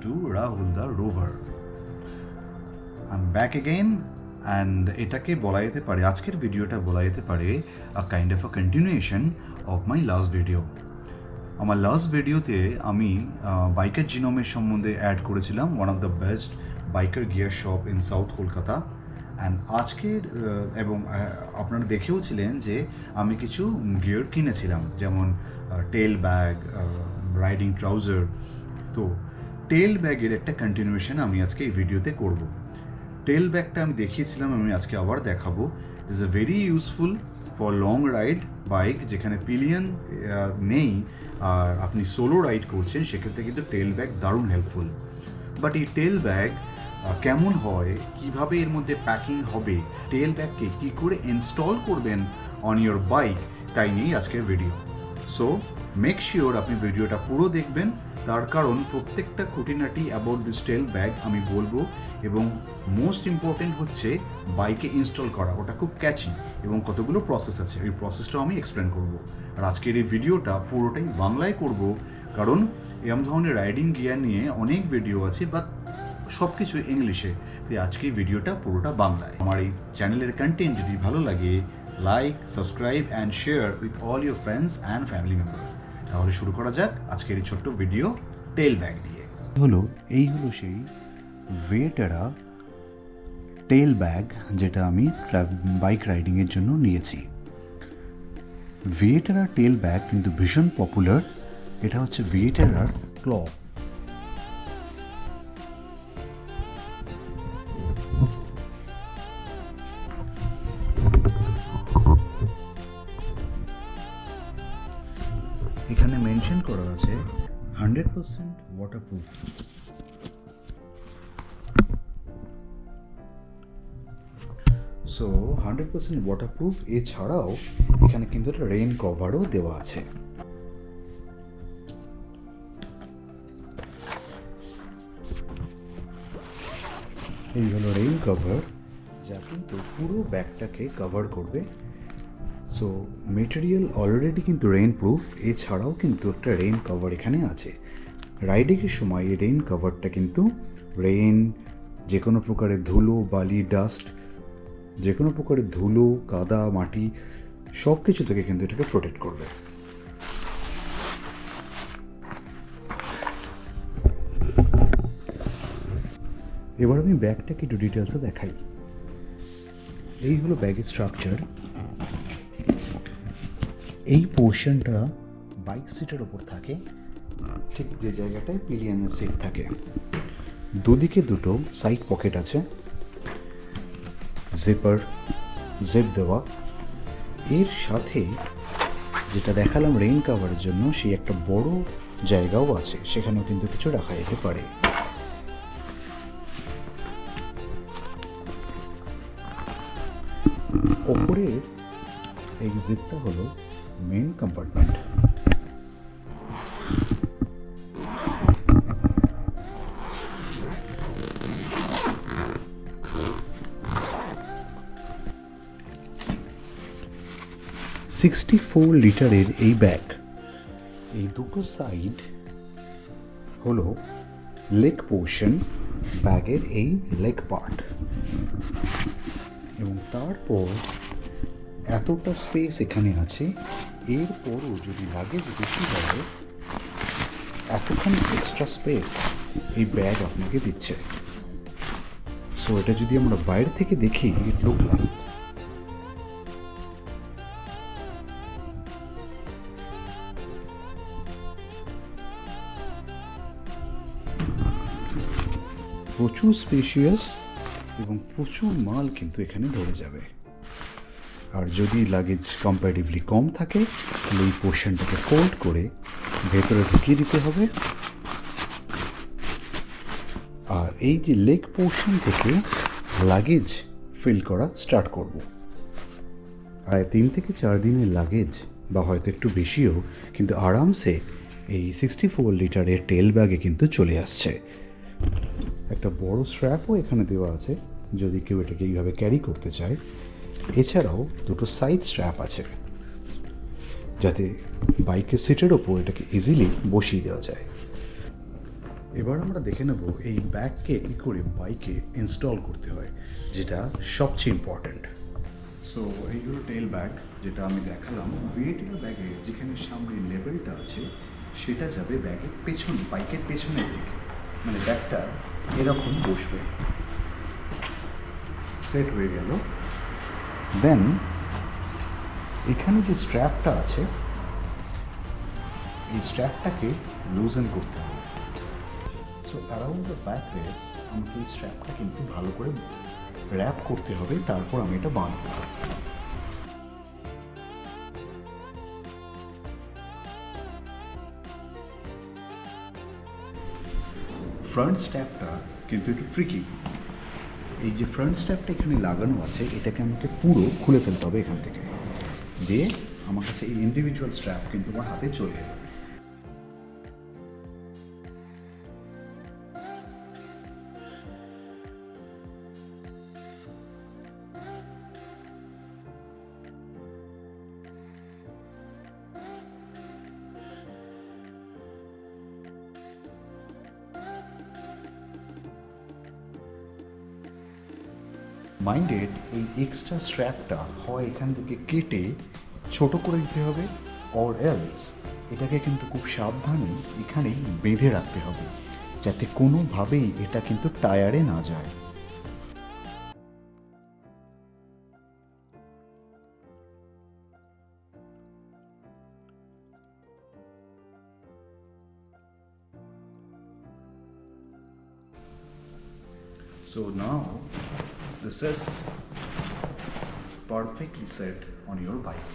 to Rahul the Rover. I'm back again and এটাকে বলা যেতে পারে আজকের ভিডিওটা বলা যেতে পারে a kind of a continuation of my last video. আমার লাস্ট ভিডিওতে আমি বাইকার জিনোমের সম্বন্ধে অ্যাড করেছিলাম one of the best biker gear shop in south Kolkata and আজকের এবং আপনারা দেখেও ছিলেন যে আমি কিছু গিয়ার কিনেছিলাম যেমন টেল ব্যাগ রাইডিং ট্রাউজার। তো টেল ব্যাগের একটা কন্টিনিউয়েশন আমি আজকে এই ভিডিওতে করব। টেল ব্যাগটা আমি দেখিয়েছিলাম, আমি আজকে আবার দেখাবো। Is a very useful for long ride bike যেখানে পিলিয়ন নেই আর আপনি সোলো রাইড করছেন, সেক্ষেত্রে কিন্তু টেল ব্যাগ দারুণ হেল্পফুল। বাট এই টেল ব্যাগ কেমন হয়, কিভাবে এর মধ্যে প্যাকিং হবে, টেল ব্যাগকে কী করে ইনস্টল করবেন অন ইয়োর বাইক, তাই নিয়েই আজকের ভিডিও। সো মেক শিওর আপনি ভিডিওটা পুরো দেখবেন, তার কারণ প্রত্যেকটা খুঁটিনাটি অ্যাবাউট দিস টেল ব্যাগ আমি বলবো এবং মোস্ট ইম্পর্টেন্ট হচ্ছে বাইকে ইনস্টল করা, ওটা খুব ক্যাচি এবং কতগুলো প্রসেস আছে ওই প্রসেসটাও আমি এক্সপ্লেন করব। আর আজকের এই ভিডিওটা পুরোটাই বাংলায় করব, কারণ এরকম ধরনের রাইডিং গিয়ার নিয়ে অনেক ভিডিও আছে বাট সব কিছু ইংলিশে, তাই আজকের ভিডিওটা পুরোটা বাংলায়। আমার এই চ্যানেলের কন্টেন্ট যদি ভালো লাগে, like, subscribe and share with all your friends and family member. তাহলে শুরু করা যাক আজকের এই ছোট্ট ভিডিও টেল ব্যাগ দিয়ে। এই হলো সেই ভেটেরা টেল ব্যাগ যেটা আমি বাইক রাইডিংয়ের জন্য নিয়েছি। ভেটেরা টেল ব্যাগ কিন্তু ভীষণ পপুলার। এটা হচ্ছে ভেটেরার ক্ল। এখানে মেনশন করা আছে 100% ওয়াটারপ্রুফ। সো 100% ওয়াটারপ্রুফ, এছাড়াও এখানে কিন্তু একটা রেইন কভারও দেওয়া আছে। এই হলো রেইন কভার, যা কিন্তু পুরো ব্যাগটাকে কভার করবে। সো মেটেরিয়াল অলরেডি কিন্তু রেইন প্রুফ, এছাড়াও কিন্তু একটা রেইন কভার এখানে আছে। রাইডিংয়ের সময় এই রেইন কভারটা কিন্তু রেইন, যে কোনো প্রকারের ধুলো, বালি, ডাস্ট, যে কোনো প্রকারের ধুলো, কাদা, মাটি সব কিছু থেকে কিন্তু এটাকে প্রোটেক্ট করবে। এবার আমি ব্যাগটাকে একটু ডিটেলসে দেখাই। এই হলো ব্যাগের স্ট্রাকচার। এই পোর্শনটা বাইক সিটের ওপর থাকে, ঠিক যে জায়গাটায় পিলিয়নের সিট থাকে। দুদিকে দুটো সাইড পকেট আছে, জিপ দেওয়া। এর সাথে যেটা দেখালাম রেইন কাভারের জন্য, সেই একটা বড় জায়গাও আছে, সেখানেও কিন্তু কিছু রাখা যেতে পারে। ওপরের এই জিপটা হলো মেন কম্পার্টমেন্ট। $64 লিটারের এই ব্যাগ, এই দুটো সাইড হলো লেগ পোর্শন, ব্যাগের এই লেগ পার্ট, এবং তারপর এতটা স্পেস এখানে আছে। এরপরও যদি লাগেজ বেশি হয়, এতখানি এক্সট্রা স্পেস এই ব্যাগ আপনাকে দিচ্ছে। সো এটা যদি আমরা বাইরে থেকে দেখি, ইট লুক লাইক প্রচুর স্পেশিয়াস এবং প্রচুর মাল কিন্তু এখানে ধরে যাবে। আর যদি লাগেজ কম্পারেটিভলি কম থাকে, তাহলে এই পোর্শনটাকে ফোল্ড করে ভেতরে ঢুকিয়ে দিতে হবে। আর এই যে লেগ পোর্শন থেকে লাগেজ ফিল করা স্টার্ট করব। আর 3 থেকে 4 দিনের লাগেজ বা হয়তো একটু বেশিও কিন্তু আরামসে এই 64 লিটারের টেল ব্যাগে কিন্তু চলে আসছে। একটা বড় স্ট্র্যাপও এখানে দেওয়া আছে যদি কেউ এটাকে এইভাবে ক্যারি করতে চায়। এছাড়াও দুটো সাইড স্ট্র্যাপ আছে যাতে বাইকের সিটের ওপর এটাকে ইজিলি বসিয়ে দেওয়া যায়। এবার আমরা দেখে নেব এই ব্যাগকে কী করে বাইকে ইনস্টল করতে হয়, যেটা সবচেয়ে ইম্পর্ট্যান্ট। সো এই হলো টেল ব্যাগ, যেটা আমি দেখালাম। রide.Tail ব্যাগে যেখানে সামনে লেবেলটা আছে সেটা যাবে ব্যাগের পেছনে, বাইকের পেছনের দিকে, মানে ব্যাগটা এরকম বসবে। সেট হয়ে গেল। দেন এখানে যে স্ট্র্যাপটা আছে এই স্ট্র্যাপটাকে লুজেন করতে হবে। So around the back race আমাকে এই স্ট্র্যাপটা কিন্তু ভালো করে র্যাপ করতে হবে, তারপর আমি এটা বাঁধবো। ফ্রন্ট স্ট্র্যাপটা কিন্তু একটু ট্রিকি। এই যে ফ্রন্ট স্ট্র্যাপটা এখানে লাগানো আছে এটাকে আমাকে পুরো খুলে ফেলতে হবে এখান থেকে, দিয়ে আমার কাছে এই ইন্ডিভিজুয়াল স্ট্র্যাপ কিন্তু আমার হাতে চলে যাবে। মাইন্ডেড এই এক্সট্রা স্ট্র্যাপটা হয় এখান থেকে কেটে ছোট করে দিতে হবে, অর এলস এটাকে কিন্তু খুব সাবধানে এখানেই বেঁধে রাখতে হবে, যাতে কোনোভাবেই এটা কিন্তু টায়ারে না যায়। So now this is perfectly set on your bike.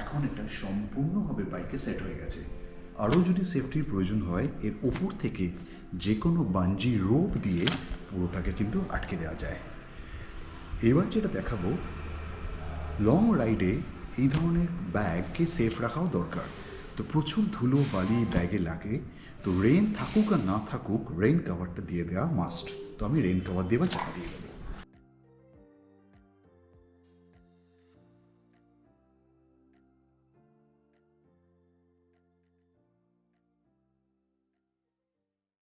এখন এটা সম্পূর্ণভাবে বাইকে সেট হয়ে গেছে। আরও যদি সেফটির প্রয়োজন হয় এর ওপর থেকে যে কোনো বাঞ্জি রোপ দিয়ে পুরোটাকে কিন্তু আটকে দেওয়া যায়। এবার যেটা দেখাবো, লং রাইডে এই ধরনের ব্যাগকে সেফ রাখাও দরকার। তো প্রচুর ধুলো বালি ব্যাগে লাগে, তো রেন থাকুক আর না থাকুক রেন কাভারটা দিয়ে দেওয়া মাস্ট। তো আমি রেন কাভার দিয়ে বা চাপা দিয়ে দেবো।